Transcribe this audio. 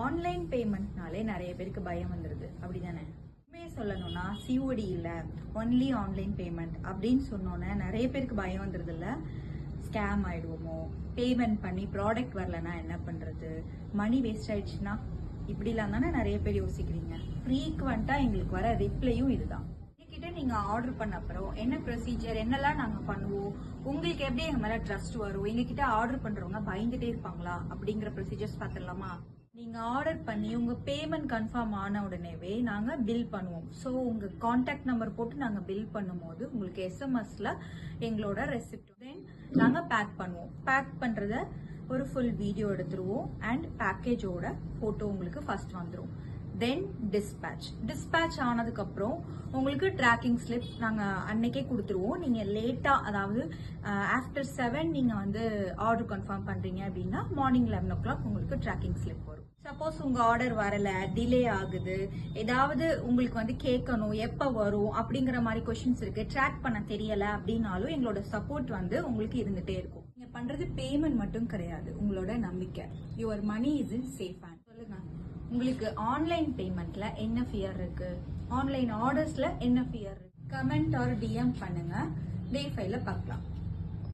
Online பேமெண்ட்னாலே நிறைய பேருக்கு பயம் வந்துருது அப்படிதானே? உண்மையை சொல்லணும்னா சிஓடி இல்ல ஒன்லி ஆன்லைன் பேமெண்ட் அப்படின்னு சொன்னோன்னே நிறைய பேருக்கு பயம் வந்துருது இல்ல. ஸ்கேம் ஆயிடுவோமோ, பேமெண்ட் பண்ணி ப்ராடக்ட் வரலன்னா என்ன பண்றது, மணி வேஸ்ட் ஆயிடுச்சுன்னா, இப்படிலாம் தானே நிறைய பேர் யோசிக்கிறீங்க. ஃப்ரீக்வெண்டா எங்களுக்கு வர ரிப்ளையும் இதுதான். கிட்ட நீங்க ஆர்டர் பண்ண அப்புறம் என்ன ப்ரொசீஜர், என்னெல்லாம் நாங்க பண்ணுவோம், உங்களுக்கு எப்படி எங்க மேல ட்ரஸ்ட் வரும், எங்க கிட்ட ஆர்டர் பண்றவங்க பயந்துட்டே இருப்பாங்களா அப்படிங்கிற ப்ரொசீஜர்ஸ் பாத்திரலாமா? நீங்க ஆர்டர் பண்ணி உங்க பேமெண்ட் கன்ஃபார்ம் ஆன உடனேவே நாங்க பில் பண்ணுவோம். ஸோ உங்க கான்டாக்ட் நம்பர் போட்டு நாங்க பில் பண்ணும்போது உங்களுக்கு எஸ்எம்எஸ்ல எங்களோட ரெசிப்ட் தென் நாங்க பேக் பண்ணுவோம். பேக் பண்றத ஒரு ஃபுல் வீடியோ எடுத்துருவோம் அண்ட் பேக்கேஜோட போட்டோ உங்களுக்கு ஃபர்ஸ்ட் வந்துடும். தென் டிஸ்பேச் ஆனதுக்கு அப்புறம் உங்களுக்கு ட்ராக்கிங் ஸ்லிப் நாங்க அன்னைக்கே கொடுத்துருவோம். நீங்க லேட்டா, அதாவது ஆஃப்டர் 7 நீங்க வந்து ஆர்டர் கன்ஃபார்ம் பண்றீங்க அப்படின்னா மார்னிங் 11 o'clock உங்களுக்கு ட்ராக்கிங் ஸ்லிப் வரும். சப்போஸ் உங்க ஆர்டர் வரல, டிலே ஆகுது, ஏதாவது உங்களுக்கு வந்து கேட்கணும் எப்ப வரும் அப்படிங்கிற மாதிரி கொஸ்டின்ஸ் இருக்கு, ட்ராக் பண்ண தெரியல அப்படின்னாலும் எங்களோட சப்போர்ட் வந்து உங்களுக்கு இருந்துட்டே இருக்கும். நீங்க பண்றது பேமெண்ட் மட்டும் கிடையாது, உங்களோட நம்பிக்கை. Your money is in safe hand. சொல்லுங்க, உங்களுக்கு ஆன்லைன் பேமெண்ட்ல என்ன ஃபியர் இருக்கு, ஆன்லைன் ஆர்டர்ஸ்ல என்ன ஃபியர் இருக்கு? கமெண்ட் ஆர் டிஎம் பண்ணுங்க. டே 5ல பார்க்கலாம்.